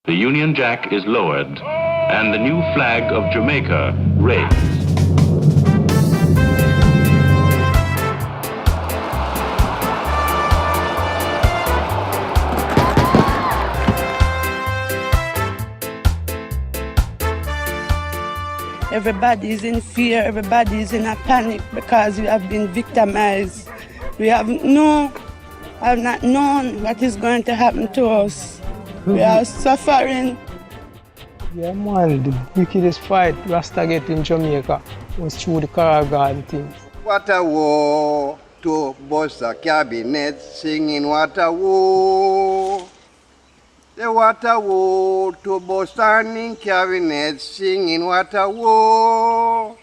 The Union Jack is lowered and the new flag of Jamaica raised. Everybody's in fear, everybody's in a panic because we have been victimized. We have not known what is going to happen to us. We are suffering. Yeah, man, the wickedest fight Rasta get in Jamaica was through the Karagan thing. What a war to bust a cabinet singing what a war. The what a war to bust standing cabinet singing what a war.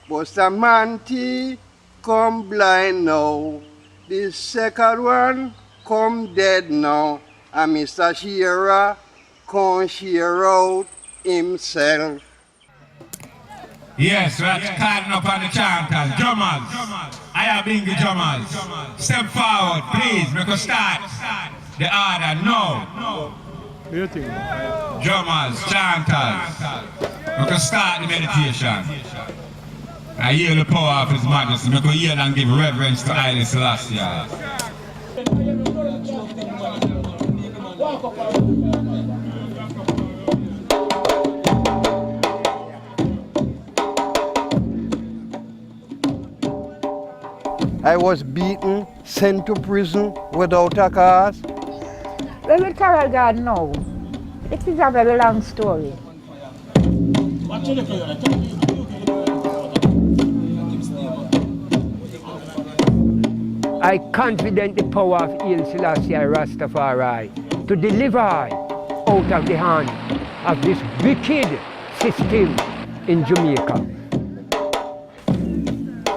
Bust a manti come blind now. The second one come dead now. And Mr. Shearer can't shear out himself. Yes, that's calling up on the chanters. Drummers, I have been the drummers. Step forward, please, make us start. The order, no. Drummers, chanters, make us start the meditation. I hear the power of His Majesty, make us hear and give reverence to Haile Selassie. I was beaten, sent to prison without a cause. Well, we tell God no. It is a very long story. I confident the power of Haile Selassie Rastafari to deliver I out of the hand of this wicked system in Jamaica.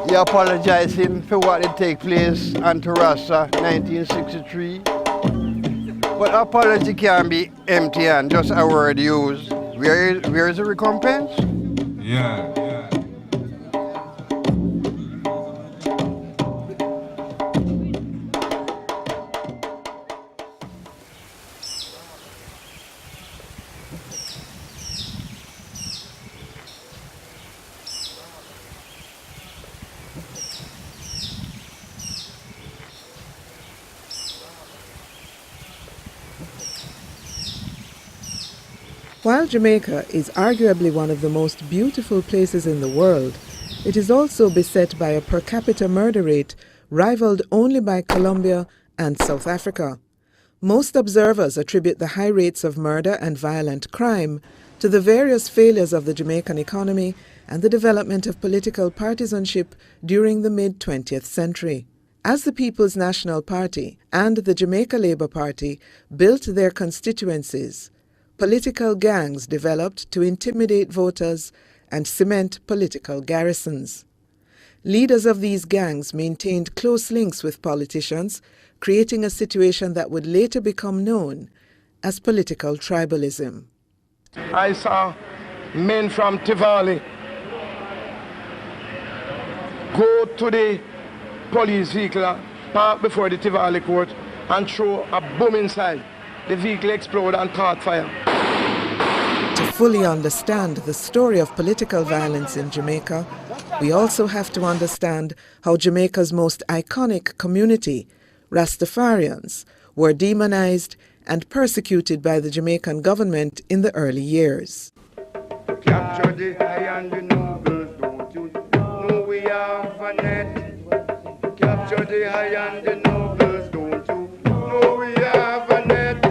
You're apologizing for what did take place on Rasta 1963. But apology can be empty and just a word used. Where is the recompense? Yeah. While Jamaica is arguably one of the most beautiful places in the world, it is also beset by a per capita murder rate rivaled only by Colombia and South Africa. Most observers attribute the high rates of murder and violent crime to the various failures of the Jamaican economy and the development of political partisanship during the mid-20th century. As the People's National Party and the Jamaica Labour Party built their constituencies, political gangs developed to intimidate voters and cement political garrisons. Leaders of these gangs maintained close links with politicians, creating a situation that would later become known as political tribalism. I saw men from Tivoli go to the police vehicle, park before the Tivoli court, and throw a bomb inside. The vehicle exploded and caught fire. To fully understand the story of political violence in Jamaica, we also have to understand how Jamaica's most iconic community, Rastafarians, were demonized and persecuted by the Jamaican government in the early years. Capture the high and the nobles, don't you know we have a net? Capture the high and the nobles, don't you know we have a net?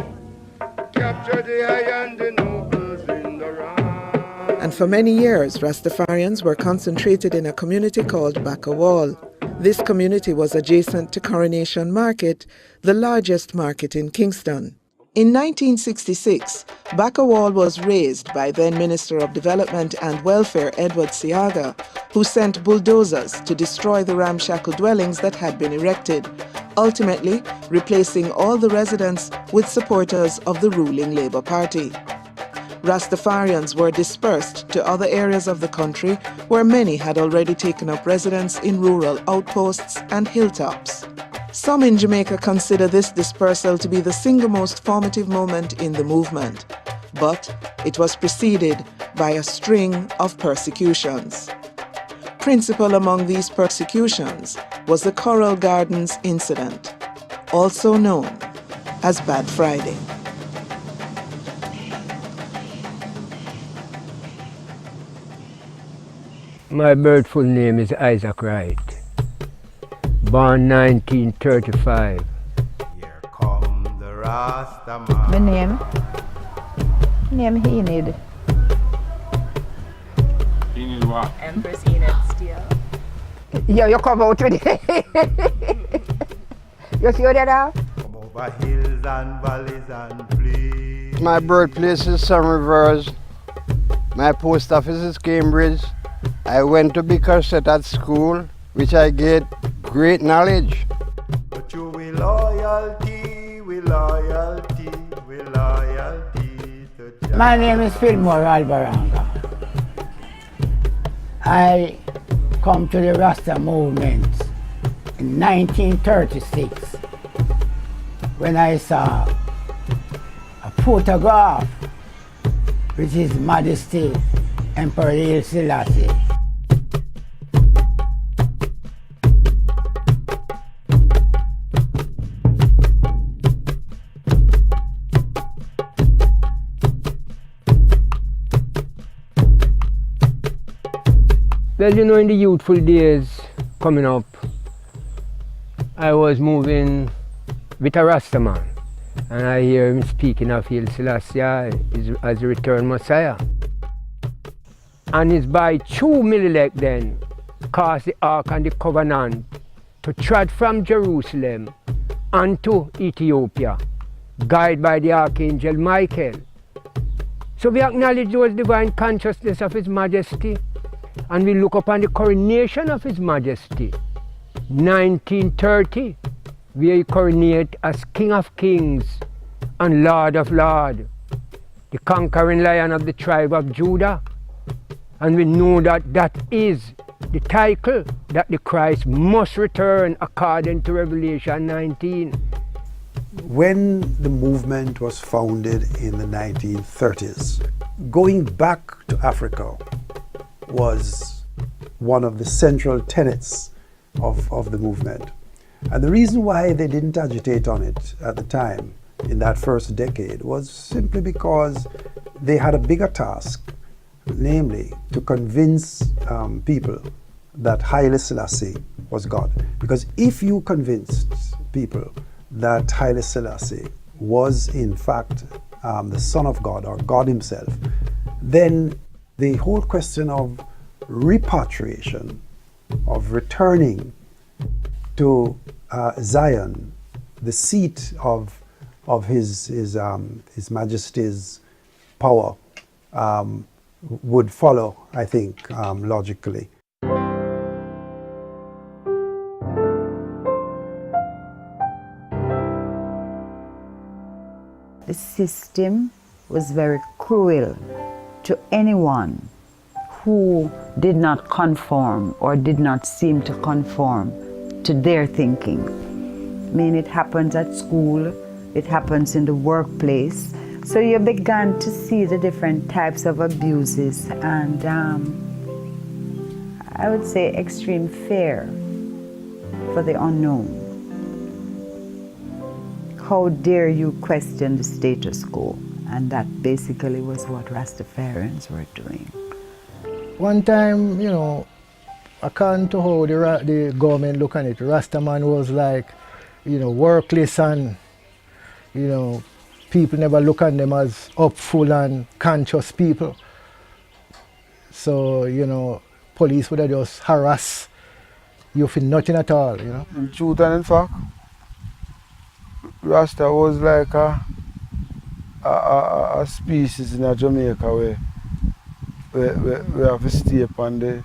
Capture the high and the nobles in the round. And for many years, Rastafarians were concentrated in a community called Bakawal. This community was adjacent to Coronation Market, the largest market in Kingston. In 1966, Bakawal was razed by then Minister of Development and Welfare Edward Siaga, who sent bulldozers to destroy the ramshackle dwellings that had been erected, ultimately replacing all the residents with supporters of the ruling Labour Party. Rastafarians were dispersed to other areas of the country where many had already taken up residence in rural outposts and hilltops. Some in Jamaica consider this dispersal to be the single most formative moment in the movement. but it was preceded by a string of persecutions. Principal among these persecutions was the Coral Gardens incident, also known as Bad Friday. My birth full name is Isaac Wright, born 1935. Here come the Rastaman. My name Enid. Enid what? Empress Enid Steele. Yeah, you come out with it. You see what now? Come over hills and valleys and plains. My birthplace is Sun Rivers. My post office is Cambridge. I went to Bickerset at school, which I get great knowledge. But you with loyalty, with loyalty, with loyalty to Jah. My name is Fillmore Albaranga. I come to the Rasta movement in 1936 when I saw a photograph with His Majesty Emperor Haile Selassie. Well, you know, in the youthful days coming up, I was moving with a Rastaman, and I hear him speaking of Haile Selassie as the returned Messiah. And it's by 2 millilek then caused the Ark and the Covenant to trod from Jerusalem unto Ethiopia, guided by the Archangel Michael. So we acknowledge those divine consciousness of His Majesty, and we look upon the coronation of His Majesty, 1930, where He coronated as King of Kings and Lord of Lords, the conquering Lion of the tribe of Judah. And we know that that is the title that the Christ must return according to Revelation 19. When the movement was founded in the 1930s, going back to Africa was one of the central tenets of the movement. And the reason why they didn't agitate on it at the time, in that first decade, was simply because they had a bigger task, namely to convince people that Haile Selassie was God. Because if you convinced people that Haile Selassie was in fact the Son of God or God Himself, then the whole question of repatriation, of returning to Zion, the seat of His Majesty's power, would follow, I think, logically. The system was very cruel to anyone who did not conform or did not seem to conform to their thinking. I mean, it happens at school, it happens in the workplace. So you began to see the different types of abuses and I would say extreme fear for the unknown. How dare you question the status quo? And that basically was what Rastafarians were doing. One time, you know, according to how the government look at it, Rastaman was like, you know, workless and, you know, people never look at them as upful and conscious people. So, you know, police would have just harass you for nothing at all, you know. In truth and in fact, Rasta was like a species in Jamaica where we have to stay on the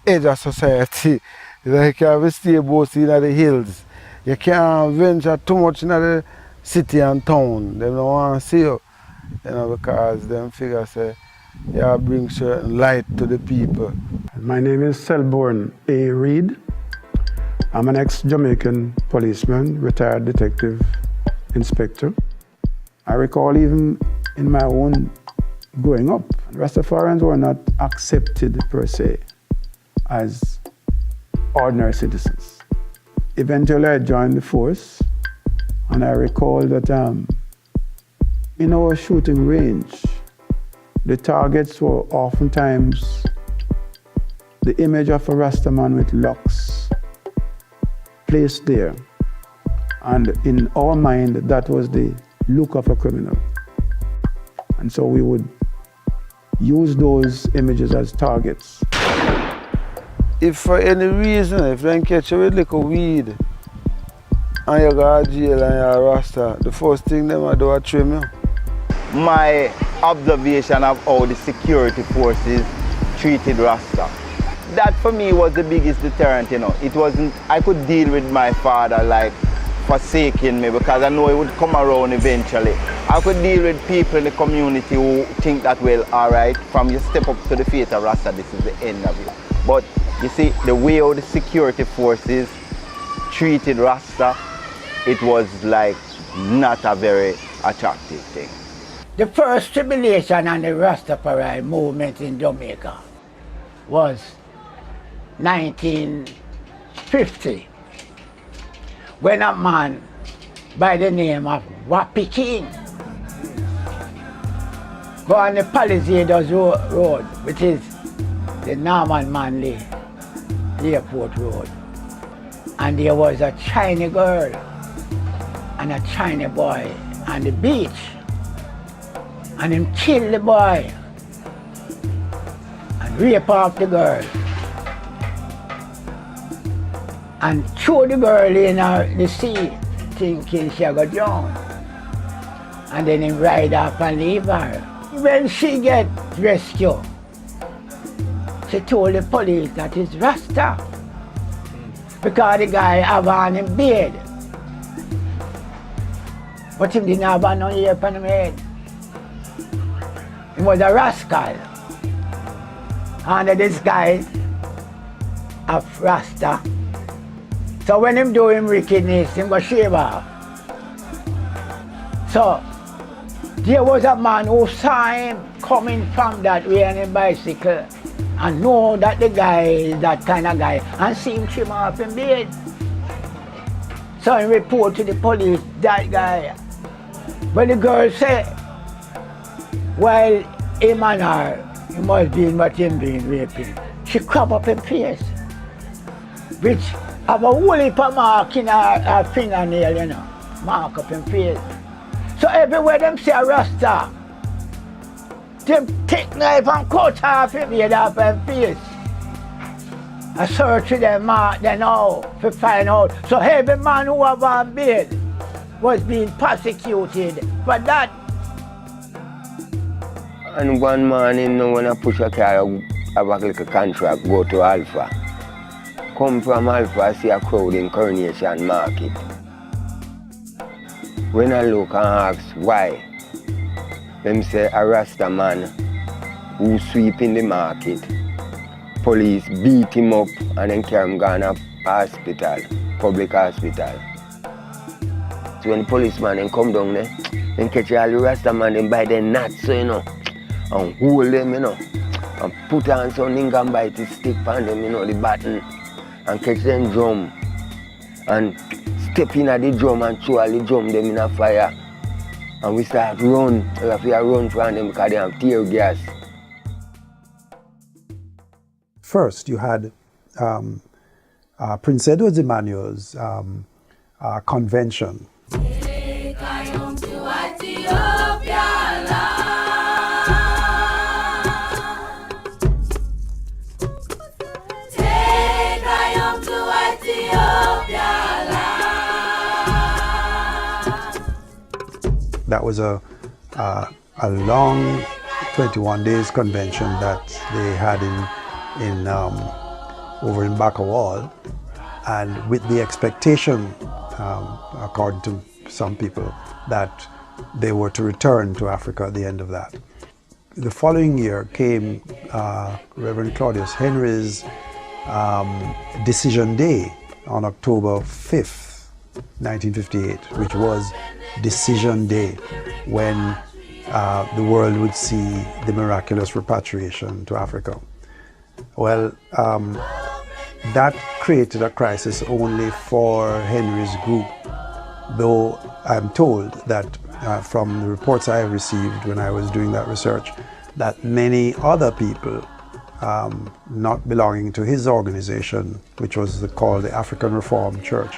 edge of society. Like you have to stay both in the hills. You can't venture too much in the city and town. They don't want to see you, you know, because them figure say you bring certain light to the people. My name is Selborne A. Reed. I'm an ex-Jamaican policeman, retired detective inspector. I recall even in my own growing up, Rastafarians were not accepted per se as ordinary citizens. Eventually I joined the force, and I recall that in our shooting range, the targets were oftentimes the image of a Rastaman with locks placed there. And in our mind, that was the look of a criminal. And so we would use those images as targets. If for any reason, if they catch you with like a weed and you go to jail and you're a Rasta, the first thing they do is trim you. My observation of how the security forces treated Rasta, that for me was the biggest deterrent, you know. It wasn't, I could deal with my father like forsaking me because I know he would come around eventually. I could deal with people in the community who think that, well, all right, from you step up to the faith of Rasta, this is the end of it. But you see, the way how the security forces treated Rasta, it was like not a very attractive thing. The first tribulation on the Rastafari movement in Jamaica was 1950, when a man by the name of Wappy King go on the Palisades Road, which is the Norman Manley Airport Road. And there was a Chinese girl and a Chinese boy on the beach. And him kill the boy and rape off the girl and throw the girl in the sea thinking she go drown. And then him ride off and leave her. When she get rescued, she told the police that it's Rasta because the guy have on him beard. But him didn't have on no hair on him head. He was a rascal under the disguise of Rasta. So when him do him wickedness, him go shave off. So there was a man who saw him coming from that way on a bicycle and know that the guy is that kind of guy and see him trim off him beard. So he report to the police that guy. But the girl said, while him and her, he must be what him doing raping, she crop up his face, which have a whole heap of mark in her fingernail, you know, mark up his face. So everywhere them see a Rasta, them take knife and cut off him head off his face. I search for them mark they know to find out. So every man who have a beard was being persecuted for that. And one morning, when I push a car, I have a little contract, go to Alpha. Come from Alpha, I see a crowd in Coronation Market. When I look and ask why, them say a Rasta man who sweep in the market. Police beat him up and then carry him gone to hospital, public hospital. So when the policeman then come down there, then catch all the Rasta man then by their nuts, so you know. And hold them, you know, and put on something and bite the stick on them, you know, the button, and catch them drum, and step in at the drum and throw all the drum them in a fire. And we start run, we have to run from them because they have tear gas. First, you had Prince Edward Emmanuel's convention. That was a long 21 days convention that they had over in Bakawal, and with the expectation, according to some people, that they were to return to Africa at the end of that. The following year came Reverend Claudius Henry's Decision Day on October 5th, 1958, which was Decision Day, when the world would see the miraculous repatriation to Africa. Well, that created a crisis only for Henry's group, though I'm told that from the reports I have received when I was doing that research, that many other people not belonging to his organization, which was called the African Reformed Church,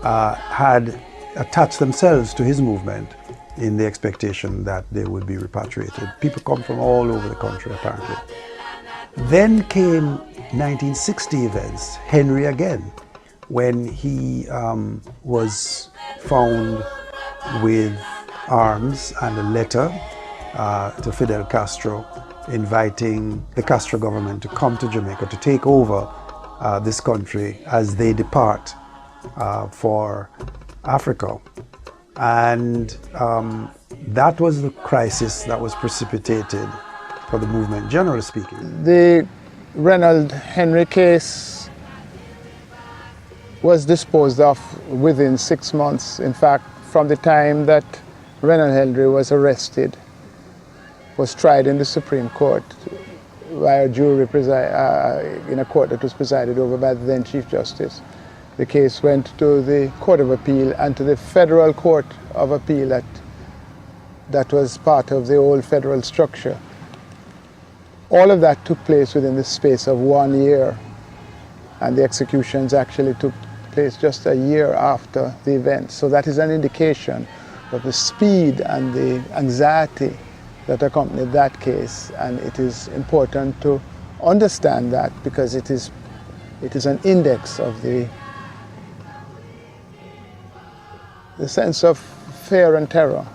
had attached themselves to his movement in the expectation that they would be repatriated. People come from all over the country, apparently. Then came 1960 events, Henry again, when he was found with arms and a letter to Fidel Castro inviting the Castro government to come to Jamaica to take over this country as they depart for Africa. And that was the crisis that was precipitated for the movement, generally speaking. The Reynold Henry case was disposed of within 6 months. In fact, from the time that Reynold Henry was arrested, was tried in the Supreme Court by a jury in a court that was presided over by the then Chief Justice. The case went to the Court of Appeal and to the Federal Court of Appeal that was part of the old federal structure. All of that took place within the space of 1 year, and the executions actually took place just a year after the event. So that is an indication of the speed and the anxiety that accompanied that case, and it is important to understand that because it is an index of the sense of fear and terror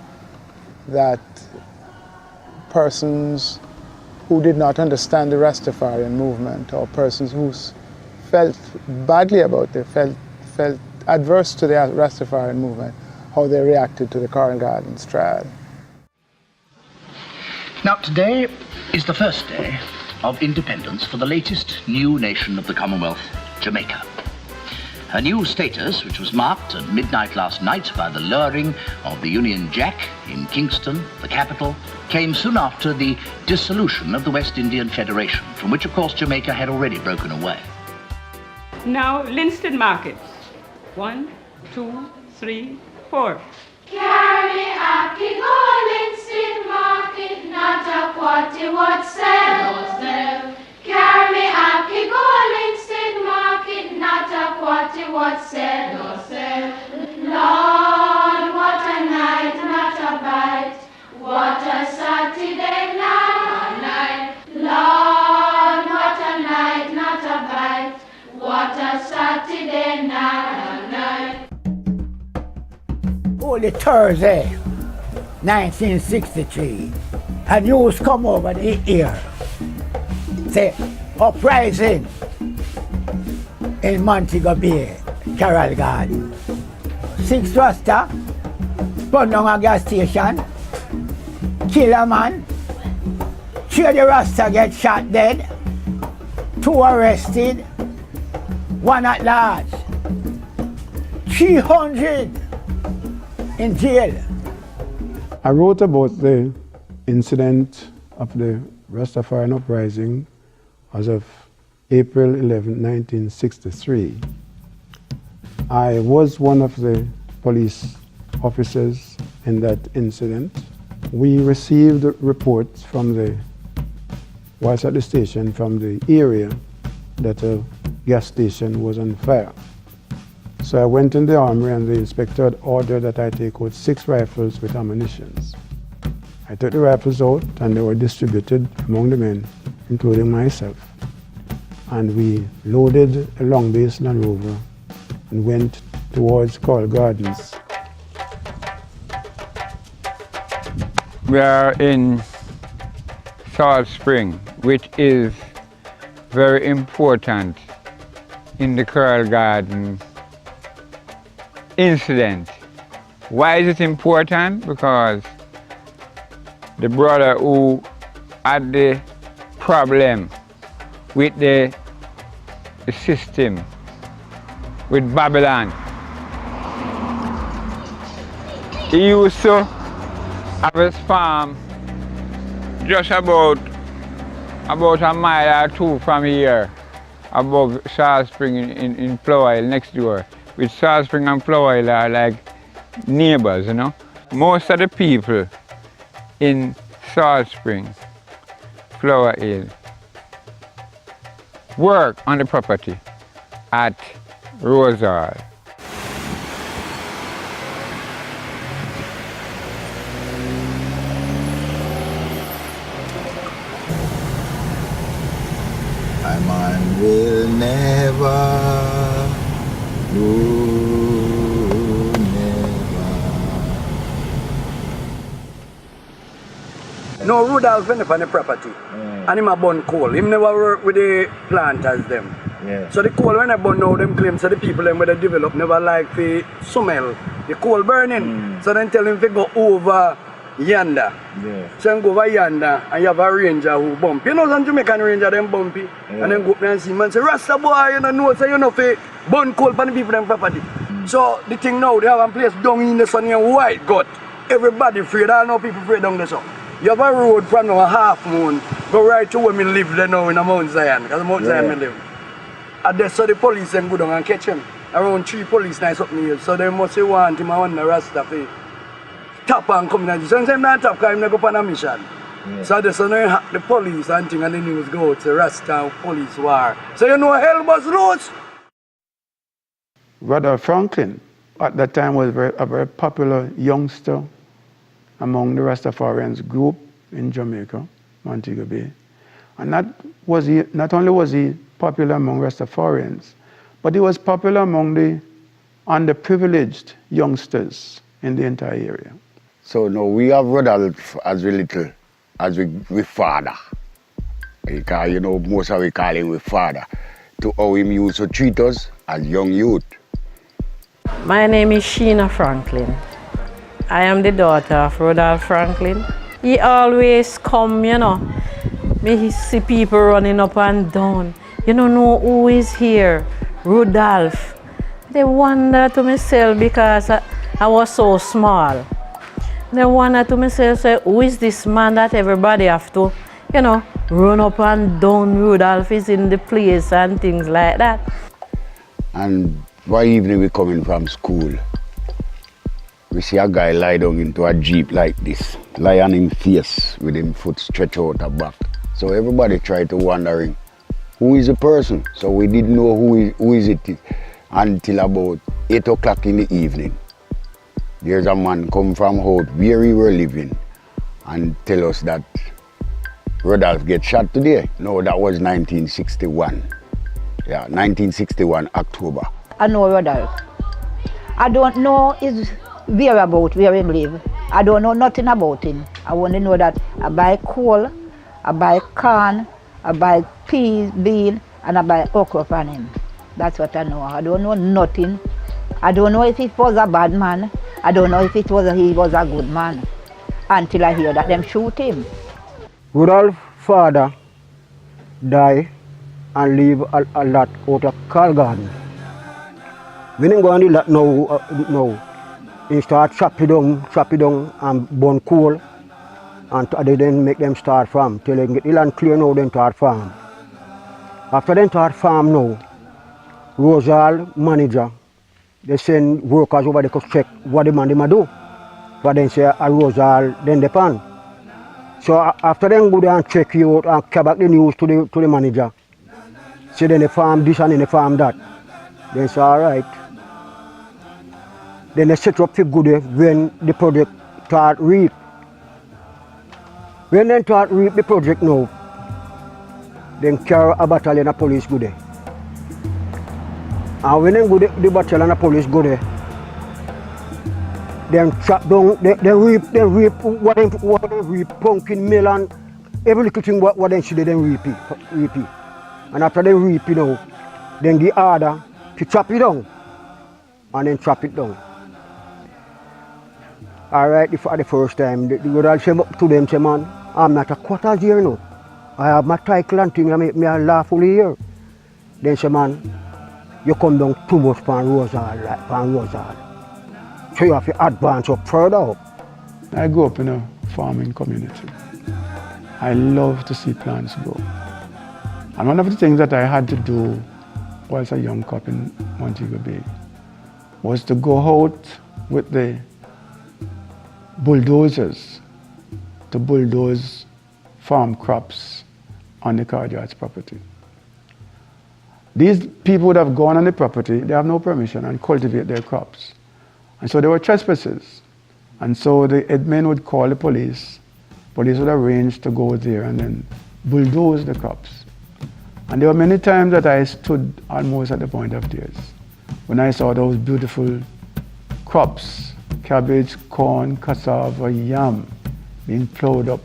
that persons who did not understand the Rastafarian movement, or persons who felt badly about it, felt adverse to the Rastafarian movement, how they reacted to the Covent Gardens trial. Now, today is the first day of independence for the latest new nation of the Commonwealth, Jamaica. Her new status, which was marked at midnight last night by the lowering of the Union Jack in Kingston, the capital, came soon after the dissolution of the West Indian Federation, from which, of course, Jamaica had already broken away. Now, Linston Markets. 1, 2, 3, 4. Carry me up, go Linston Market, not a quarter what sell. Carry me up, go Linston Market, not a quarter what sell. Lord, what a night, not a bite. What a Saturday night. Lord, what a night, not a bite. What a Saturday night. Holy Thursday, 1963, a news come over the ear. Say, uprising in Montego Bay, Carroll Garden. 6 Rasta, burn down a gas station, kill a man, 3 of the Rasta get shot dead, 2 arrested, 1 at large, 300 in jail. I wrote about the incident of the Rastafarian uprising as of April 11, 1963. I was one of the police officers in that incident. We received reports whilst at the station from the area that a gas station was on fire. So I went in the armory and the inspector had ordered that I take out 6 rifles with ammunition. I took the rifles out and they were distributed among the men, including myself. And we loaded a long base Land Rover and went towards Carroll Gardens. We are in Salt Spring, which is very important in the Carroll Garden incident. Why is it important? Because the brother who had the problem with the system, with Babylon, he used to have his farm just about a mile or two from here, above Salt Spring in Flower Hill next door. Which Salt Spring and Flower Hill are like neighbors, you know. Most of the people in Salt Spring, Flower Hill, work on the property at Rosal. My man will never, no, never. No, Rudolph went up on the property. And him a burn coal. Him never work with the planters them. Yeah. So the coal when I burn now, them claim so the people them where they develop never like the smell. The coal burning. So then tell him to go over yonder. Yeah. So then go over yonder and you have a ranger who bump. You know some Jamaican ranger them bumpy. Yeah. And then go up there and see man say, Rasta boy, you know so you know fi burn coal for the people them property. So the thing now, they have a place down in the sun and white gut. Everybody afraid, all know people afraid down the sun. You have a road from now a half moon, go right to where me live there now in Mount Zion, because Mount Zion me live. And then so the police then go down and catch him. Around 3 police nights up here. So they must say want him and want the Rasta fi tap and come in. Sometimes not tap because him not go on a mission. Yeah. So they so now the police and thing and the news go to Rasta and police war. So you know hell was loose. Rudolph Franklin at that time was a very popular youngster among the Rastafarians group in Jamaica, Montego Bay. And not only was he popular among Rastafarians, but he was popular among the underprivileged youngsters in the entire area. So now we have Rudolph as we father. Because you know, most of we call him we father. To how him used to treat us as young youth. My name is Sheena Franklin. I am the daughter of Rudolph Franklin. He always come, you know. Me see people running up and down. You don't know who is here. Rudolph. They wonder to myself because I was so small. They wonder to myself, say, who is this man that everybody have to, you know, run up and down. Rudolph is in the place and things like that. And one evening we coming from school. We see a guy lie down into a jeep like this, lie on him face with him foot stretched out the back. So everybody tried to wondering, who is the person? So we didn't know who is it until about 8 o'clock in the evening. There's a man come from out where we were living and tell us that Rudolph get shot today. No, that was 1961. Yeah, 1961, October. I know Rudolph. I don't know his whereabouts, where he live. I don't know nothing about him. I only know that I buy coal, I buy corn, I buy peas, beans, and I buy okra from him. That's what I know. I don't know nothing. I don't know if he was a bad man. I don't know if he was a good man. Until I hear that them shoot him. Rudolph's father died and leave a lot out of Carl Garden. When he go on the lot now, he start chop it down and burn coal, and they then make them start farm. Till they get the land clear now, then start farm. After they start farm now, Rosal manager, they send workers over there to check what the man they do. But then say a Rosal, then they pan. So after them go there and check you out and carry back the news to the manager. Say then they farm this and then they farm that. Then say alright. Then they set up for good when the project start reap. When they start reap the project now, then carry a battalion of police go there. And when they go the battalion of police go there, then chop down, they reap what they reap, pumpkin, melon, every little thing what they see they reap it. And after they reap it now, then the order to chop it down and then chop it down. Alright, for the first time, the girl say to them, say, man, I'm not a quarters here now. I have my title and thing, I make me a lawful here. Then say, man, you come down too much from Rosal. So you have to advance up further up. I grew up in a farming community. I love to see plants grow. And one of the things that I had to do whilst a young cop in Montego Bay was to go out with the bulldozers to bulldoze farm crops on the Carjar's property. These people would have gone on the property, they have no permission, and cultivate their crops. And so they were trespassers. And so the headmen would call the police. Police would arrange to go there and then bulldoze the crops. And there were many times that I stood almost at the point of tears when I saw those beautiful crops, cabbage, corn, cassava, yam, being plowed up.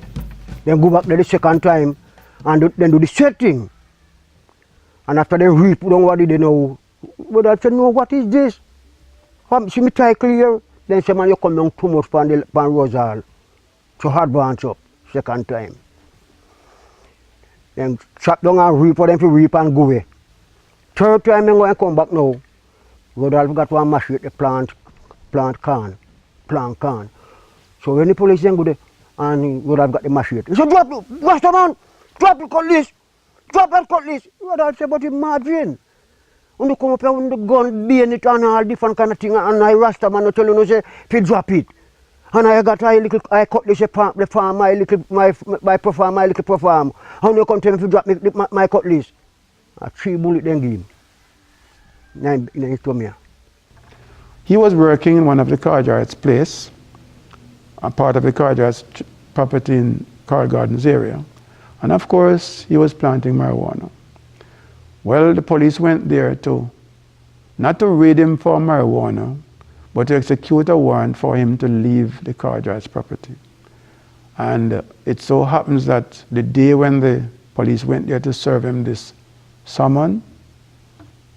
Then go back there the second time and then do the same thing. And after they reap down what did they know? But I said, no, what is this? See me try clear. Then say, man, you come down too much from Rosal. So hard branch up, second time. Then chop down and reap for them to reap and go away. Third time, I'm going to come back now. Rodolph got one machete, plant corn. So when the police then go there, and Rodolph got the machete. He said, drop it, Rasta man, drop the cutlass, drop that cutlass. Rodolph said, but imagine. When you come up here with the gun, bayonet and all different kind of thing, and I Rasta man tell you, say, if you drop it. And I got I cut this the farm, my perform, my little perform. And you come tell me if you drop my cutlass. 3 bullets then give him. He was working in one of the Carjar's place, a part of the Carjar's property in Carl Gardens area. And of course, he was planting marijuana. Well, the police went there not to raid him for marijuana, but to execute a warrant for him to leave the Carjar's property. And it so happens that the day when the police went there to serve him this summon,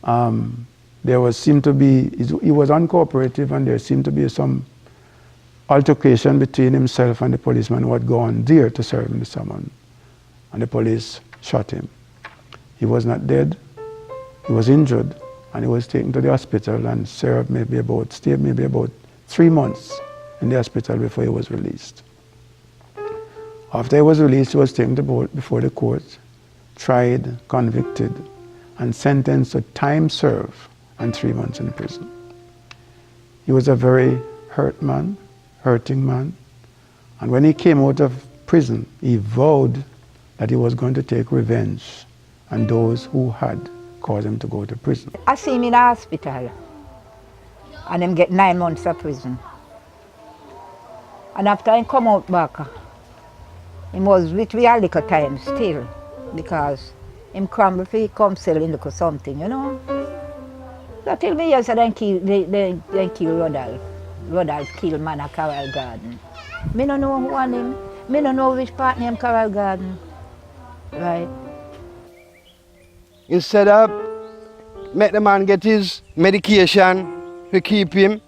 he was uncooperative, and there seemed to be some altercation between himself and the policeman who had gone there to serve him the summon. And the police shot him. He was not dead, he was injured, and he was taken to the hospital and stayed maybe about 3 months in the hospital before he was released. After he was released, he was taken before the court, tried, convicted, and sentenced to time served and 3 months in prison. He was a very hurting man, and when he came out of prison, he vowed that he was going to take revenge on those who had caused him to go to prison. I see him in the hospital, and him get 9 months of prison. And after he come out back, he was with me a little time still, because him crumble for he come sell him little something, you know. So till me yes, they kill Rodolph. Rodolph kill man at Carroll Garden. Me no know who on him. Me no know which part name Carroll Garden. Right. Instead of make the man get his medication to keep him,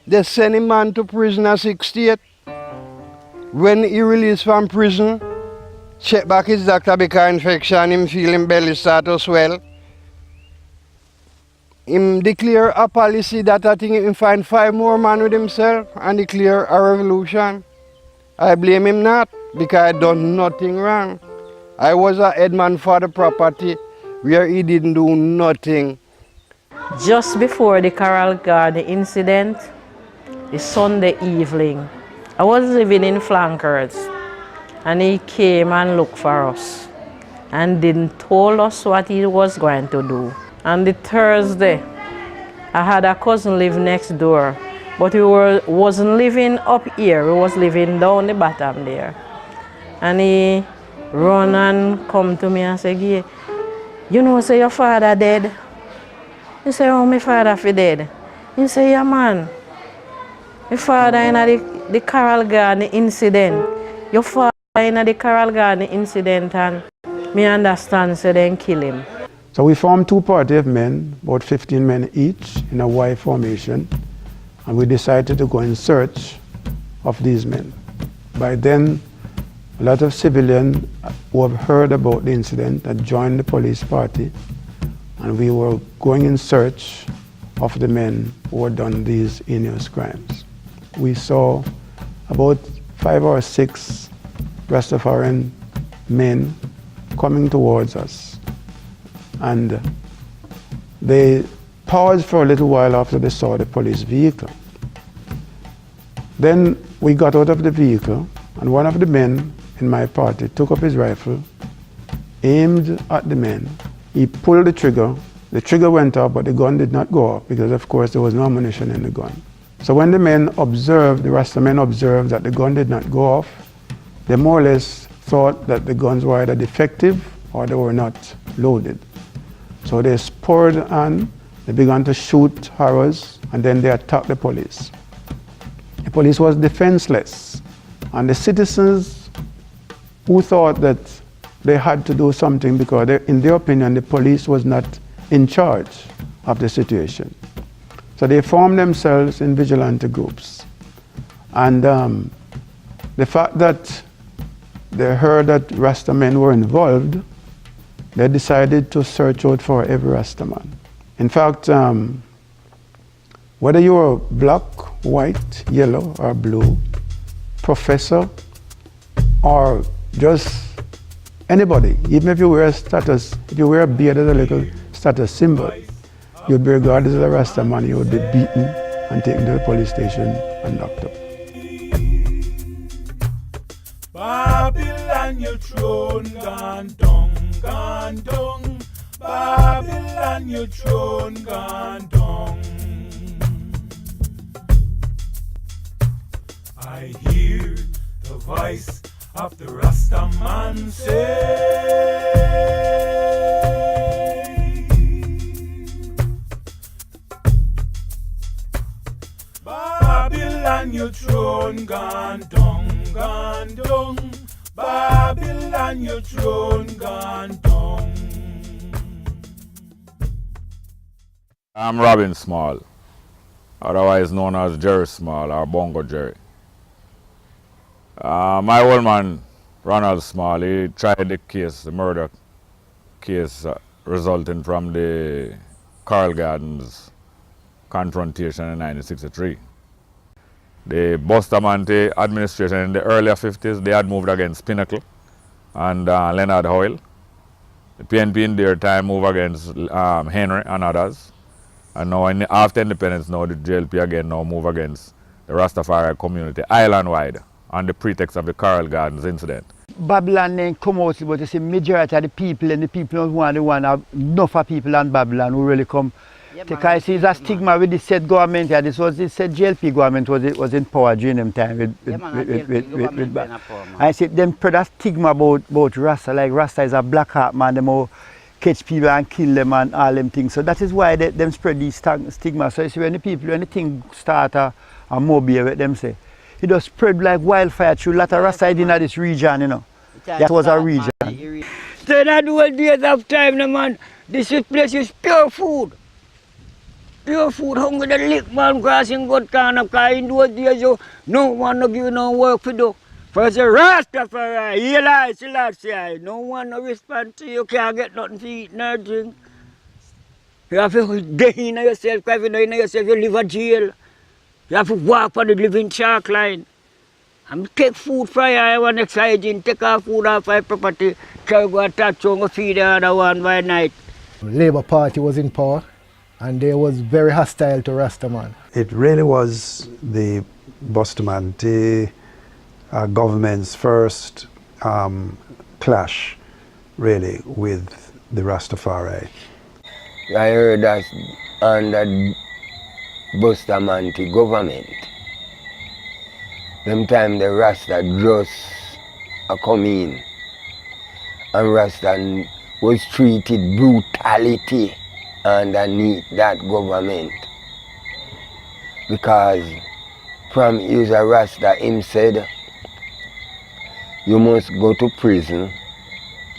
they send him man to prison at 68. When he released from prison, check back his doctor because infection, him feel him belly start to swell. Him declare a policy that I think him find 5 more men with himself and declare a revolution. I blame him not because I done nothing wrong. I was a headman for the property where he didn't do nothing. Just before the Carroll Garden incident, the Sunday evening, I was living in Flankers, and he came and looked for us and didn't tell us what he was going to do. And the Thursday, I had a cousin live next door, but he wasn't living up here, he was living down the bottom there. And he run and come to me and say, "Gay, you know, say your father dead?" He say, "Oh, my father fi dead." He say, "Yeah, man. My father in the Carroll Garden incident. Your father in the Carroll Garden incident, and me understand, so then kill him." So we formed 2 parties of men, about 15 men each, in a Y formation, and we decided to go in search of these men. By then, a lot of civilians who have heard about the incident had joined the police party, and we were going in search of the men who had done these heinous crimes. We saw about 5 or 6 Rastafarian men coming towards us. And they paused for a little while after they saw the police vehicle. Then we got out of the vehicle, and one of the men in my party took up his rifle, aimed at the men. He pulled the trigger went off, but the gun did not go off because of course there was no ammunition in the gun. So when the Rasta men observed that the gun did not go off, they more or less thought that the guns were either defective or they were not loaded. So they spurred on, they began to shoot arrows, and then they attacked the police. The police was defenseless, and the citizens who thought that they had to do something because in their opinion the police was not in charge of the situation. So they formed themselves in vigilante groups. And the fact that they heard that Rasta men were involved, they decided to search out for every Rasta man. In fact, whether you were black, white, yellow, or blue, professor, or just anybody, even if you wear a beard as a little status symbol, you'd be regarded as a Rasta man, you would be beaten and taken to the police station and locked up. Babylon, your throne gone down, gone down. Babylon, your throne gone down. I hear the voice of the Rasta man say, Babylon, your throne gone down, gone down. Babylon, your throne gone down. I'm Robin Small, otherwise known as Jerry Small or Bongo Jerry. My old man, Ronald Small, he tried the murder case resulting from the Carl Gardens confrontation in 1963. The Bustamante administration in the earlier 50s, they had moved against Pinnacle and Leonard Hoyle. The PNP in their time moved against Henry and others. And now after independence, now the JLP again now move against the Rastafari community island-wide on the pretext of the Carl Gardens incident. Babylon then come out, but you see majority of the people and the people who want have enough of people in Babylon who really come. Because it's a stigma with the said government here. This was the said JLP government was in power during them time with I said them spread a stigma about Rasta, like Rasta is a black heart man, them all catch people and kill them and all them things. So that is why them spread these stigma. So you see when the thing start a mobile with them say, it just spread like wildfire through a lot of Rasta in this region, you know. That was our region. So that whole days of time, no, man, this place is pure food. Pure food, hungry the lick man, crossing good kind of car. In those days, no one no give no work for do. First the Rastafari, Eli Selassie, no one no respond to you, can't get nothing to eat, no drink. You have to day in yourself, because if you die in yourself, you live in jail. You have to walk on the living shark line. And take food from here, one next hygiene, take our food off our property, try to go attach on feed the other one by night. Labour Party was in power and they was very hostile to Rastaman. It really was the Bustamante government's first clash, really, with the Rastafari. I heard that under Bustamante government, them time the Rasta just come in, and Rasta was treated brutality underneath that government. Because from his Rasta, him said, you must go to prison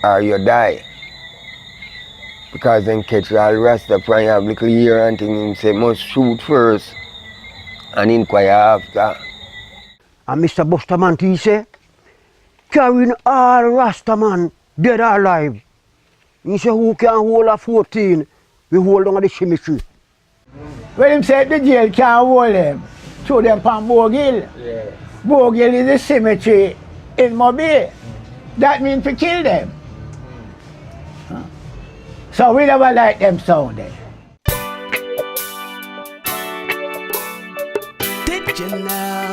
or you die. Because then catch all Rasta from have little ear and thing, him say must shoot first and inquire after. And Mr. Bustamante, he say, carrying all Rasta man dead or alive. He say, who can hold a 14? We hold on the chimney tree. When him say the jail can't hold them, throw them on Boghill. Yeah. Bogle is the cemetery in Mobile. That means to kill them. So we never like them sounding. Did you know?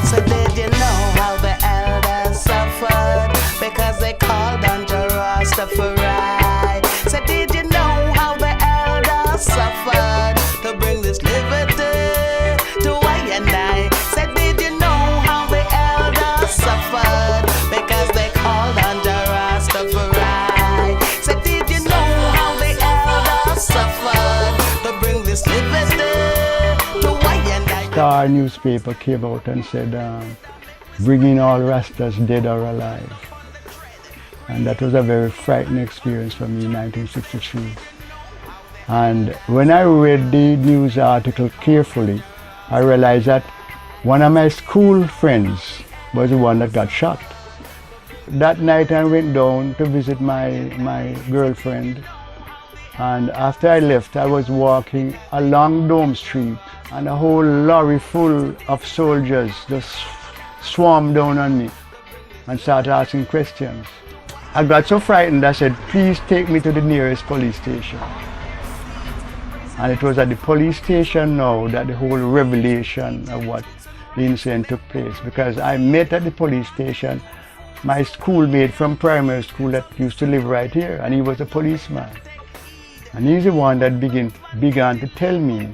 So did you know how the elders suffered because they called on Rastafari? So did you know how the elders suffered to bring this liberty to I and I? So did you know how the elders suffered because they called on Rastafari? So did you know how the elders suffered to bring this liberty to I and I? Star newspaper came out and said, bringing all Rastas dead or alive. And that was a very frightening experience for me in 1963. And when I read the news article carefully, I realized that one of my school friends was the one that got shot. That night I went down to visit my girlfriend, and after I left I was walking along Dome Street and a whole lorry full of soldiers just swarmed down on me and started asking questions. I got so frightened I said, please take me to the nearest police station. And it was at the police station now that the whole revelation of what the incident took place, because I met at the police station my schoolmate from primary school that used to live right here, and he was a policeman. And he's the one that began to tell me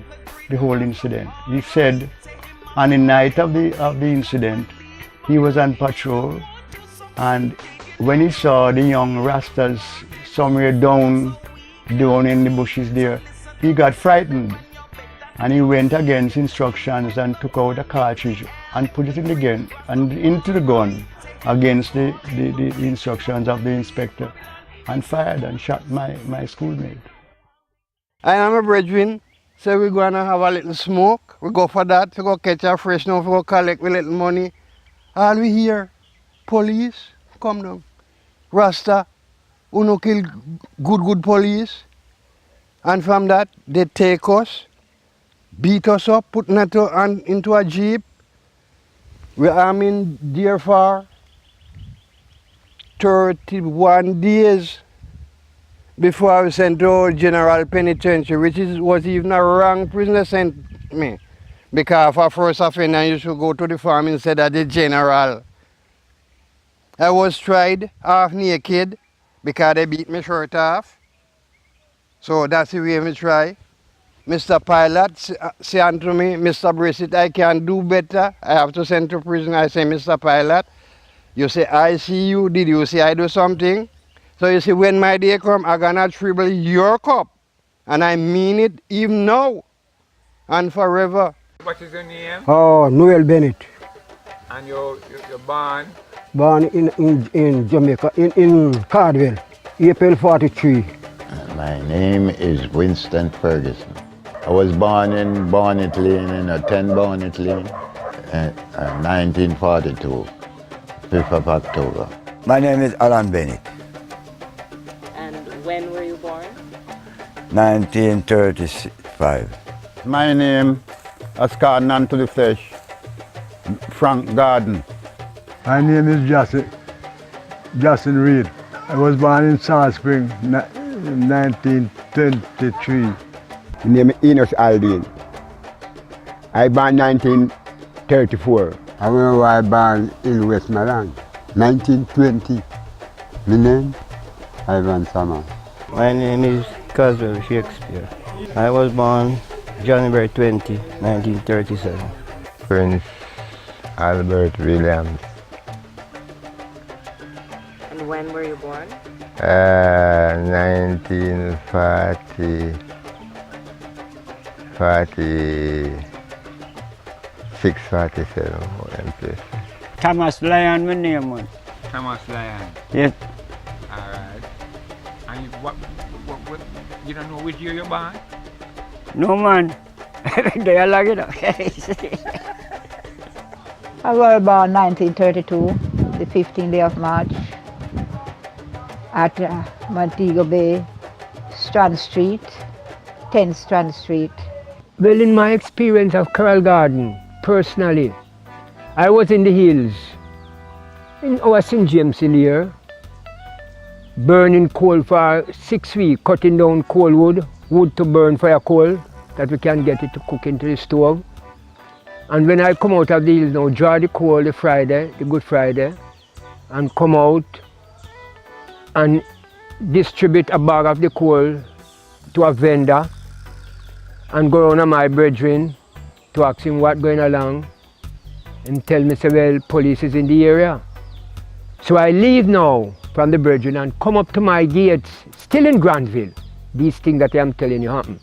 the whole incident. He said on the night of the incident, he was on patrol, and when he saw the young Rastas somewhere down in the bushes there, he got frightened, and he went against instructions and took out a cartridge and put it in the gun and into the gun against the instructions of the inspector, and fired and shot my schoolmate. I am a brethren, so we're gonna have a little smoke. We go for that, we go catch a fresh now, we go collect with little money. All we hear, police, come down. Rasta, who no kill good police. And from that, they take us, beat us up, put us into a jeep. We are in there for 31 days before I was sent to General Penitentiary, which was even a wrong prisoner sent me. Because for first offense, I used to go to the farm instead of the general. I was tried half naked because they beat my shirt off. So that's the way I try. Mr. Pilot say unto me, Mr. Brissett, I can do better. I have to send to prison. I say, Mr. Pilot, you say, I see you. Did you say I do something? So you see, when my day come, I'm gonna dribble your cup. And I mean it even now and forever. What is your name? Oh, Noel Bennett. And you're born? Born in Jamaica, in Cardwell, April 43. My name is Winston Ferguson. I was born in Barnet Lane, in 10 Barnet Lane, 1942, 5th of October. My name is Alan Bennett. And when were you born? 1935. My name, as called unto the flesh, Frank Garden. My name is Justin Reed. I was born in South Spring in 1923. My name is Enos Aldine. I born 1934. I was born in Westmoreland, 1920. My name, Ivan Sama. My name is Caswell Shakespeare. I was born January 20, 1937. Prince Albert Williams. And when were you born? 1946, 47. Thomas Lyon, my name was. Thomas Lyon. Yes. All right. And you don't know which year you're born? No, man. They are like it. I was born 1932, the 15th day of March, at Montego Bay Strand Street, 10 Strand Street. Well, in my experience of Coral Garden, personally, I was in the hills, in our St. James Hill here, burning coal for 6 weeks, cutting down coal wood to burn for a coal, that we can get it to cook into the stove. And when I come out of the hills now, draw the coal the Friday, the Good Friday, and come out and distribute a bag of the coal to a vendor and go around to my brethren to ask him what's going along and tell me, say, well, police is in the area. So I leave now from the brethren and come up to my gates, still in Granville. These things that I'm telling you happen.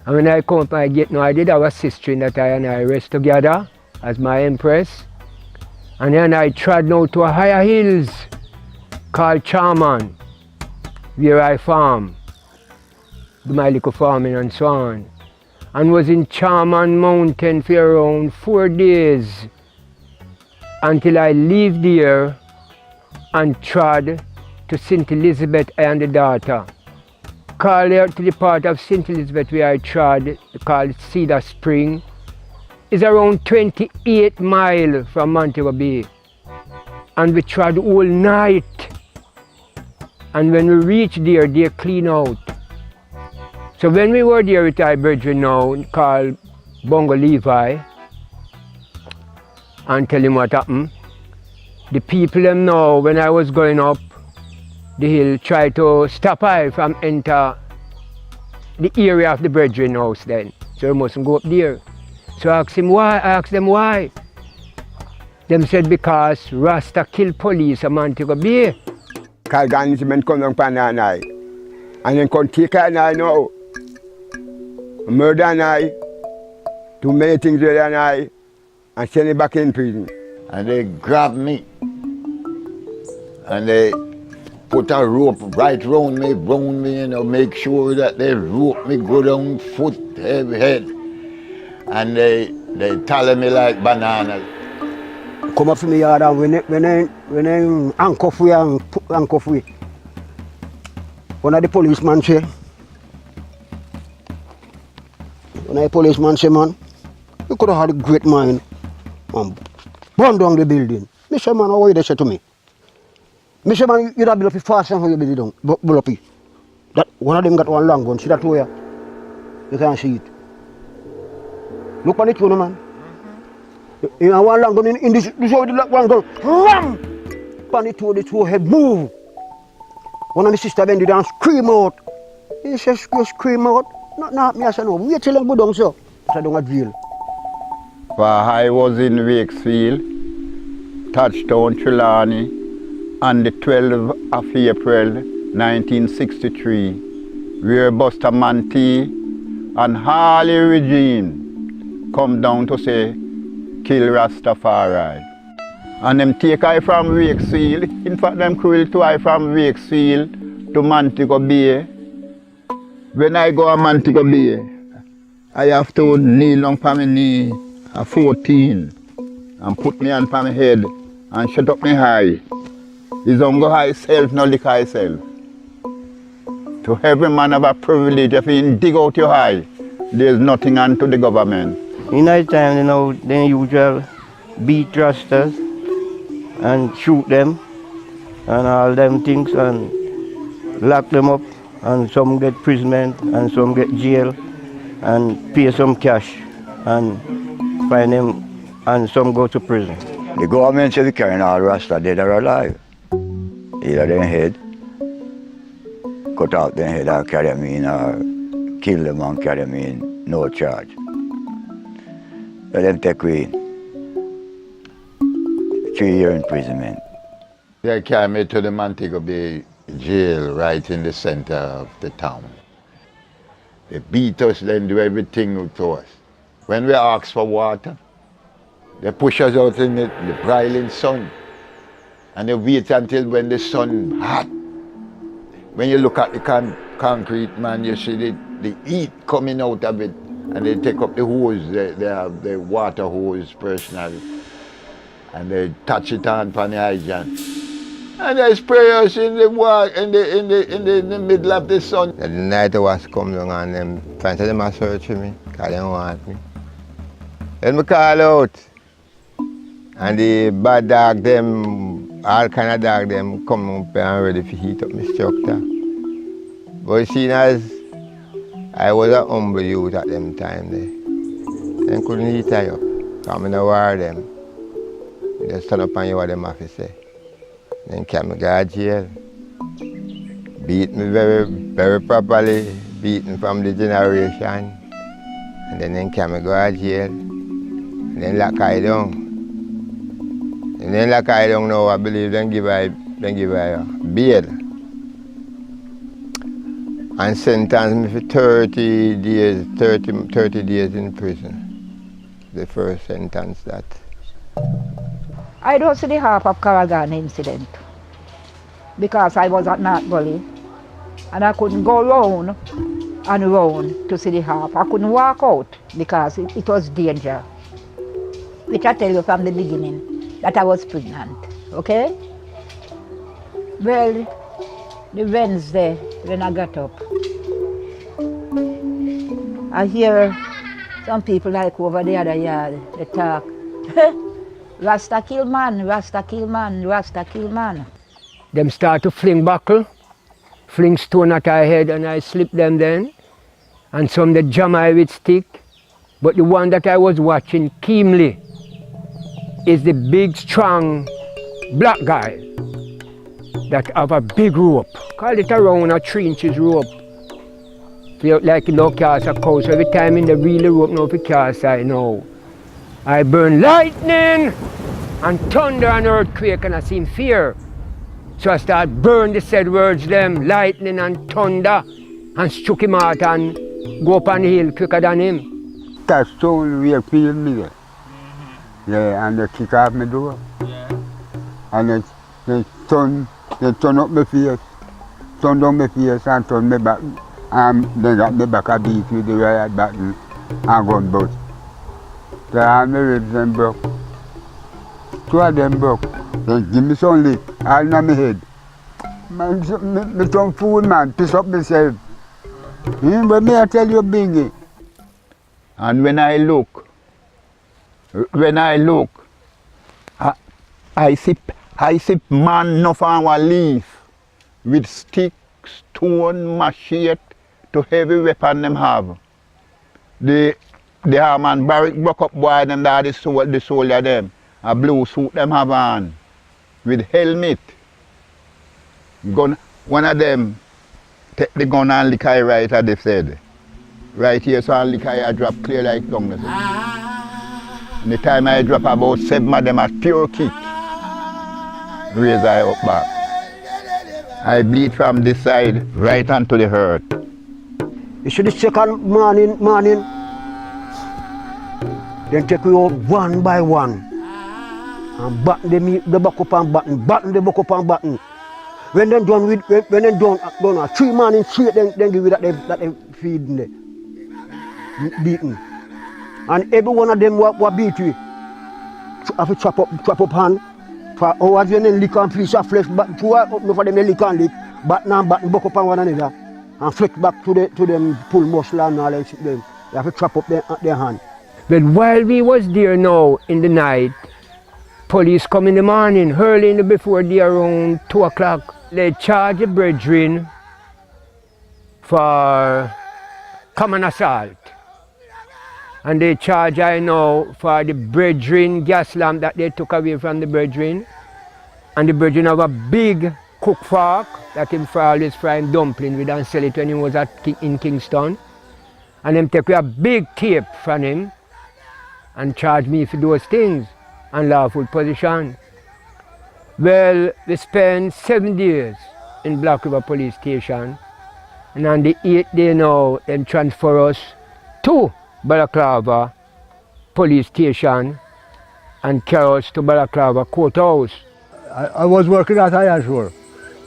And when I come up my gate now, I did have a sister that I and I rest together as my empress. And then I trod now to a higher hills called Charman, where I farm, do my little farming and so on. And was in Charman Mountain for around 4 days until I leave there and trod to St. Elizabeth and the daughter. Called there to the part of St. Elizabeth where I trod, called Cedar Spring, is around 28 miles from Montego Bay. And we trod all night. And when we reached there, they clean out. So when we were there with our brethren now, called Bongo Levi, and tell him what happened, the people them now, when I was going up the hill, tried to stop I from enter the area of the brethren house then. So we mustn't go up there. So I asked them why. Them said because Rasta killed police a Montego Bay. Cause Ghanaian come down pan and I. And then come take an eye now. Murder an eye. Do many things with an eye. And send me back in prison. And they grabbed me. And they put a rope right round me, you know, make sure that they rope me good on foot, head. And they tell me like bananas. Come up to me yard and when I handcuff we and handcuff we. One of the policemen say, man, you could have had a great mind and burn down the building. Me say, man, how are you they say to me? Me say, man, you'd have built up fast and you build it down, build up it. That one of them got one long gun, see that way? You can't see it. Look on it, you know, man. You have one long gun in this way, the one gun, ram! Pan it to the two head, move! One of my sister bend it and scream out. He says, you scream out? Not me, I said, no, wait till I go down, sir. I don't jail. While I was in Wakefield, touchdown Trelawney, on the 12th of April 1963, where Buster Manti and Harley regime come down to say, kill Rastafari. And them take I from Wakefield, in fact them cruel to I from Wakefield to Montego Bay. When I go to Montego Bay, I have to kneel on my knee at 14 and put me on my head and shut up my eye. It's on go high self, no lick high self. To every man have a privilege, if you dig out your eye, there's nothing unto the government. In night time, you know, they usually beat Rastas and shoot them and all them things and lock them up, and some get prison and some get jail and pay some cash and find them, and some go to prison. The government said we carrying all Rasta dead or alive. Either their head, cut out their head or carry them in, or kill them and carry them in, no charge. Let them take away 3 year imprisonment. They carry me to the Montego Bay jail right in the center of the town. They beat us, then do everything to us. When we ask for water, they push us out in the broiling sun. And they wait until when the sun hot. When you look at the concrete, man, you see the heat coming out of it. And they take up the hose, they have the water hose personally. And they touch it on the hydrant. And they spray us in the water, in the middle of the sun. The night was come down and them trying to them search me, because they want me. Then we call out. And the bad dog them, all kind of dog them come up and ready to heat up my structure. But seeing as I was a humble youth at them time there, they couldn't heat I up. So I'm in the war them. They just turn up on you what them have to say. Then carry me to jail. Beat me very properly, beaten from the generation. And then carry me to jail. And then lock I down. And then lock I down now, I believe then give I bail. And sentence me for 30 days in prison. The first sentence that. I don't see the half of Carol Garden incident because I was at North Gully and I couldn't go round and round to see the half. I couldn't walk out because it was danger. Which I tell you from the beginning that I was pregnant, okay? Well, the Wednesday when I got up, I hear some people like over the other yard, they talk, Rasta kill man, Rasta kill man, Rasta kill man. Them start to fling buckle, fling stone at our head, and I slip them then. And some they jam I with stick. But the one that I was watching keenly is the big, strong black guy that have a big rope. Call it around a 3 inches rope. Feel like you know cast a cow. So every time in the real rope now for cast I know. I burn lightning and thunder and earthquake and I seen fear. So I start burn the said words them, lightning and thunder, and struck him out and go up on the hill quicker than him. That stone we killed me there. Yeah, and they kick off my door. Yeah. And they turn up my face, turn down my face and turn me back. And they got me back a beat with the riot button and gun butt. So all my ribs them broke. 2 of them broke. They give me some lick, all in my head. Man, me some fool man, piss up myself. But me I tell you bingy. And when I look, I see man no from a leaf with stick, stone, machete to heavy weapon them have. The man barrack broke up boy them that the soldier them. A blue suit them have on with helmet. Gun, one of them take the gun and lick I right at the head. Right here, so I lick I drop clear like down. And the time I drop about 7 of them a pure kick. Raise I up back. I bleed from this side right onto the hurt. You see the second morning, then take you out one by one. And batten the buck up and batten the buck up and batten. When they done with, when they done 3 morning straight, then give you that they feeding there. Beaten. And every one of them were beat you. Have to chop up hand. For hours when they lick and piece of flesh, but 2 for them they lick and lick, batten and batten, buck up on one another. And flick back to them pull muscle and all that shit them. You have to chop up their hand. But while we was there now in the night, police come in the morning, early in the before day around 2 o'clock. They charge the brethren for common assault. And they charge I know for the brethren gas lamp that they took away from the brethren. And the brethren have a big cook fork that him for always frying dumpling with and sell it when he was in Kingston. And them take a big tape from him and charge me for those things. Unlawful position. Well, we spent 7 days in Black River Police Station, and on the 8th day now, they transfer us to Balaclava Police Station and carry us to Balaclava Courthouse. I was working at Ironsshore,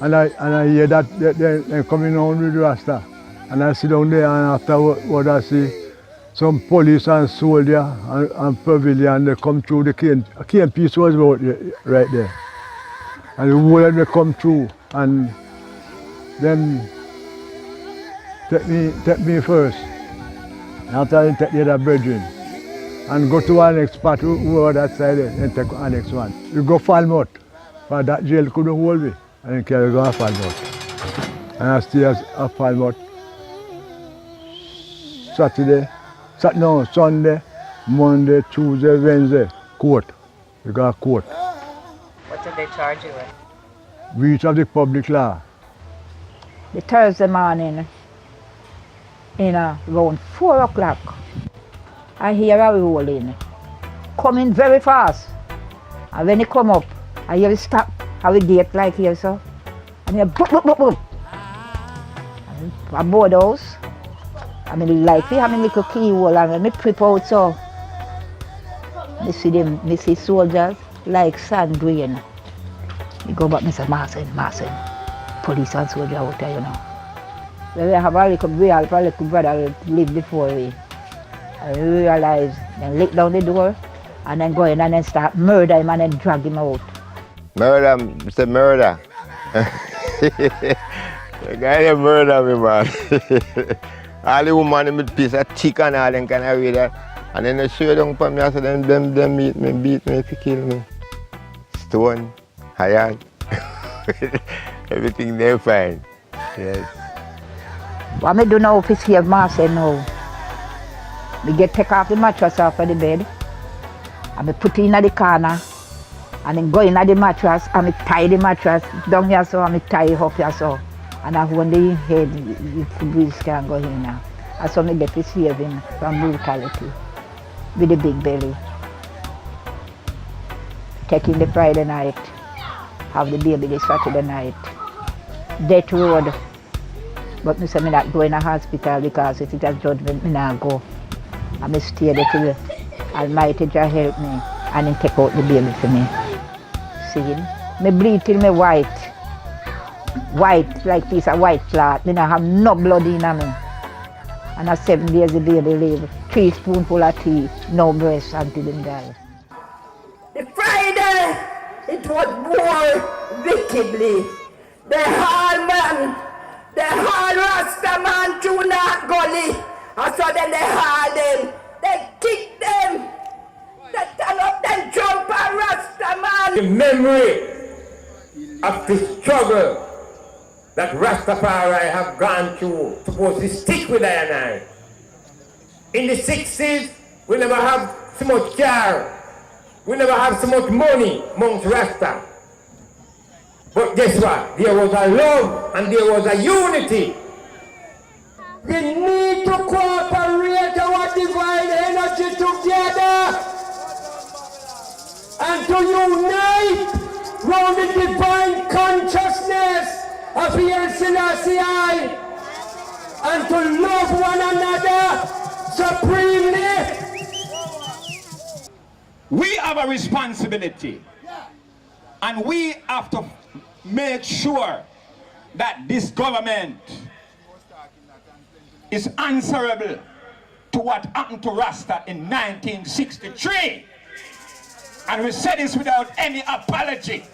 and I hear that they're coming on with Rasta, and I sit down there, and afterward I see some police and soldier and pavilion, they come through the cane. A cane piece was out right there. And the whole of them come through and then take me first. After they take the other brethren. And go to our next spot over that side and take our next one. We go Falmouth. But that jail couldn't hold me. And then carry go to Falmouth. And I stay at Falmouth Sunday, Monday, Tuesday, Wednesday, court. We got a court. What did they charge you with? Breach of the public law. The Thursday morning, around 4 o'clock, I hear a rolling, coming very fast. And when it come up, I hear it stop, how it gate like here, so. And I boop, boop, boop, boop. I board house. I mean, like, we have a little keyhole and when I trip out, so. I see soldiers like sand grain. I go back and say, Marcin, police and soldiers out there, you know. Well, we have a little brother live before we. I realize, then lick down the door and then go in and then start murder him and then drag him out. Murder, Mr. Murder. The guy that murder me, man. All the woman with piece of chick and all them kind of way that. And then they show down for me, I said, them beat me if you kill me. Stone, iron, everything they find. Yes. What I do now if it's here, Marcin now, I take off the mattress off of the bed, and I put it in the corner, and then go in the mattress, and I tie the mattress down here so, and I tie it up here so. And I hold the head, the breeze can go in now. And so I get to save him from brutality with the big belly. Taking the Friday night, have the baby the Saturday night. Death road. But I say I not go in a hospital because if it is judgment, I not go. I stay there till Almighty Jah help me and then take out the baby for me. See, I bleed till me white. White, like piece of white cloth. Then I have no blood in me. And at 7 days the baby live. 3 spoonful of tea, no breast until him die. The Friday, it was more wickedly. The hard man, the hard Rasta man through that gully. And so then they hard them, they kick them, they turn up, then jump a Rasta man. The memory of the struggle that Rastafari have gone through, supposed to stick with I and I. In the 60s, we never have so much car, we never have so much money amongst Rasta. But guess what? There was a love and there was a unity. We need to cooperate our divine energy together and to unite round the divine consciousness of Haile Selassie and to love one another supremely. We have a responsibility and we have to make sure that this government is answerable to what happened to Rasta in 1963. And we say this without any apology.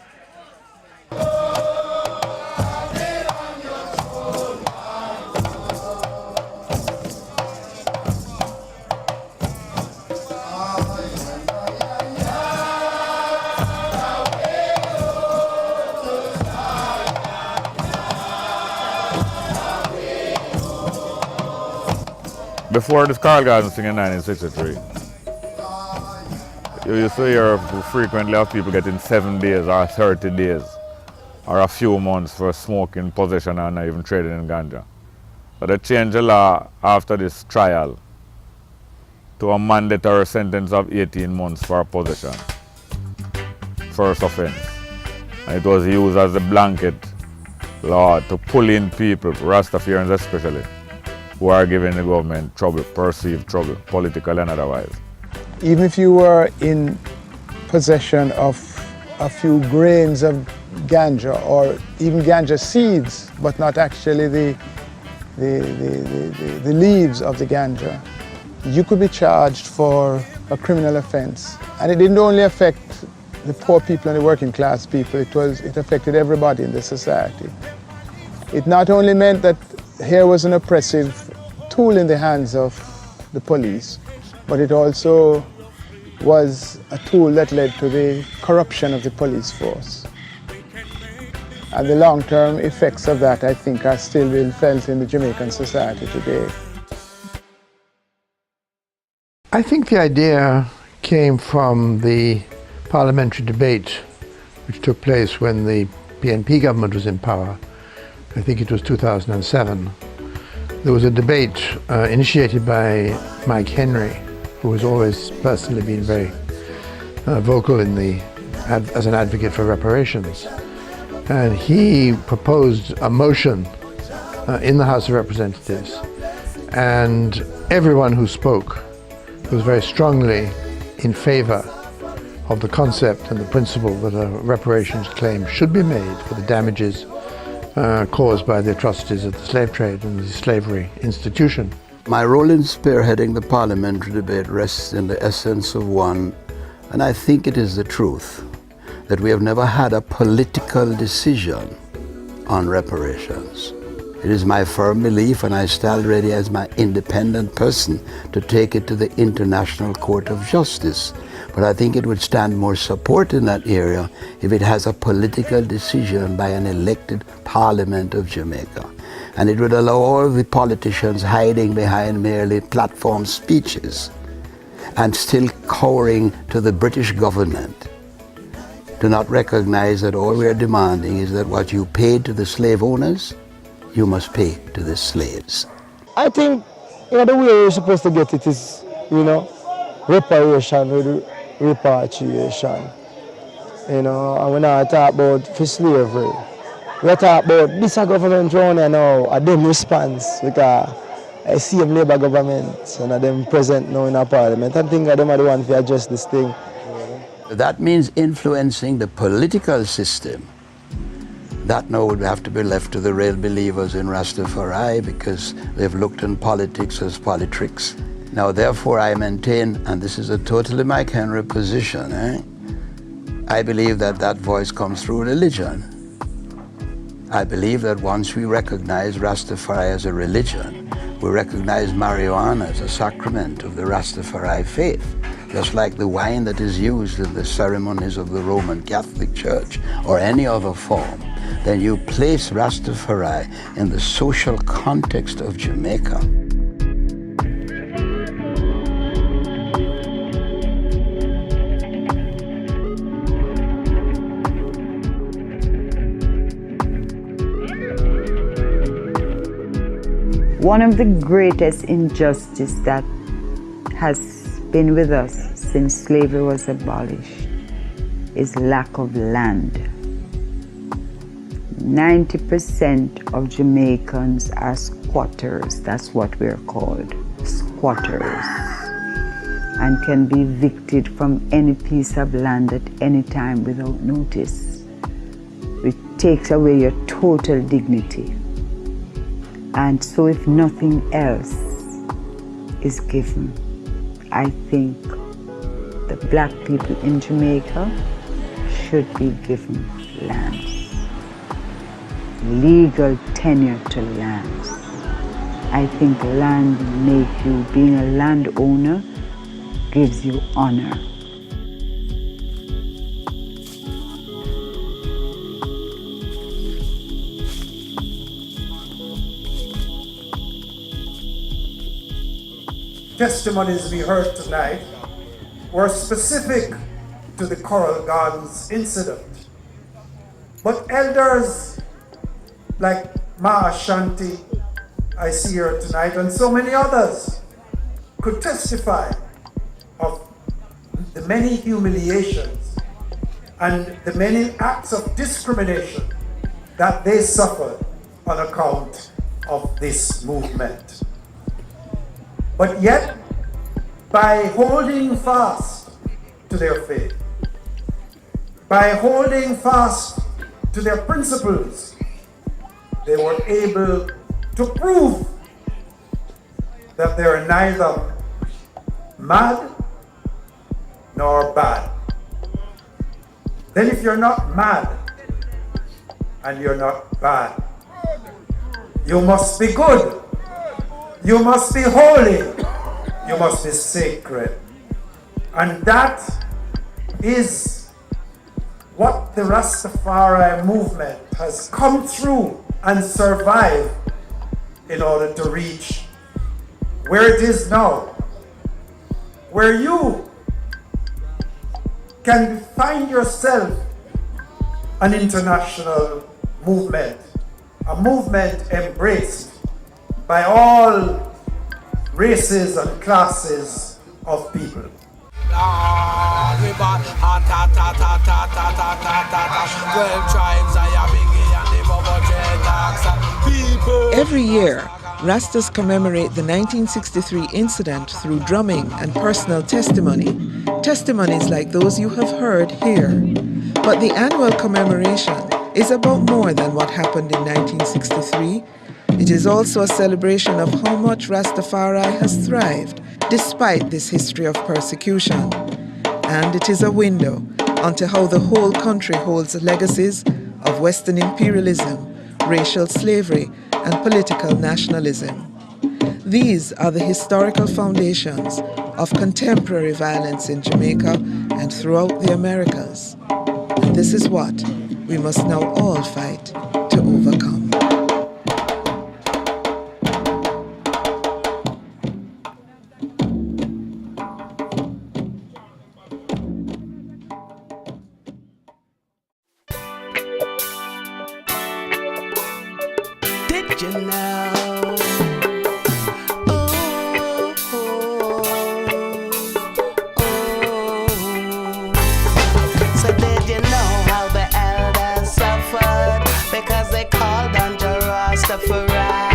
Before this Carl Garden thing in 1963, you used to hear frequently of people getting 7 days or 30 days or a few months for smoking, possession and even trading in ganja. But they changed the law after this trial to a mandatory sentence of 18 months for possession, first offense. And it was used as a blanket law to pull in people, Rastafarians especially, who are giving the government trouble, perceived trouble, political and otherwise. Even if you were in possession of a few grains of ganja or even ganja seeds, but not actually the leaves of the ganja, you could be charged for a criminal offense. And it didn't only affect the poor people and the working class people. It affected everybody in the society. It not only meant that here was an oppressive tool in the hands of the police, but it also was a tool that led to the corruption of the police force. And the long-term effects of that, I think, are still being felt in the Jamaican society today. I think the idea came from the parliamentary debate which took place when the PNP government was in power. I think it was 2007. There was a debate initiated by Mike Henry, who has always personally been very vocal as an advocate for reparations. And he proposed a motion in the House of Representatives, and everyone who spoke was very strongly in favor of the concept and the principle that a reparations claim should be made for the damages caused by the atrocities of the slave trade and the slavery institution. My role in spearheading the parliamentary debate rests in the essence of one, and I think it is the truth, that we have never had a political decision on reparations. It is my firm belief, and I stand ready as my independent person to take it to the International Court of Justice. But I think it would stand more support in that area if it has a political decision by an elected Parliament of Jamaica. And it would allow all the politicians hiding behind merely platform speeches and still cowering to the British government to not recognize that all we are demanding is that what you paid to the slave owners, you must pay to the slaves. I think the way we're supposed to get it is, reparation with repatriation. And we're not talking about for slavery. We're talking about this government around here now, a them response, because I see them Labour government and them present now in our parliament. I think them are the ones to address this thing. That means influencing the political system. That now would have to be left to the real believers in Rastafari, because they've looked on politics as politricks. Now therefore I maintain, and this is a totally Mike Henry position, I believe that that voice comes through religion. I believe that once we recognize Rastafari as a religion, we recognize marijuana as a sacrament of the Rastafari faith. Just like the wine that is used in the ceremonies of the Roman Catholic Church or any other form, then you place Rastafari in the social context of Jamaica. One of the greatest injustice that has been with us since slavery was abolished is lack of land. 90% of Jamaicans are squatters. That's what we're called, squatters, and can be evicted from any piece of land at any time without notice. It takes away your total dignity. And so if nothing else is given, I think the black people in Jamaica should be given lands, legal tenure to lands. I think land makes you, being a landowner, gives you honor. Testimonies we heard tonight were specific to the Coral Gardens incident. But elders like Ma Ashanti, I see here tonight, and so many others could testify of the many humiliations and the many acts of discrimination that they suffered on account of this movement. But yet, by holding fast to their faith, by holding fast to their principles, they were able to prove that they are neither mad nor bad. then if you're not mad and you're not bad, you must be good, you must be holy, you must be sacred. And that is what the Rastafari movement has come through and survived in order to reach where it is now, where you can find yourself an international movement, a movement embraced by all races and classes of people. Every year, Rastas commemorate the 1963 incident through drumming and personal testimony, testimonies like those you have heard here. But the annual commemoration is about more than what happened in 1963. It is also a celebration of how much Rastafari has thrived despite this history of persecution. And it is a window onto how the whole country holds legacies of Western imperialism, racial slavery, and political nationalism. These are the historical foundations of contemporary violence in Jamaica and throughout the Americas. And this is what we must now all fight to overcome. Did you know? So did you know how the elders suffered because they called on Rastafari?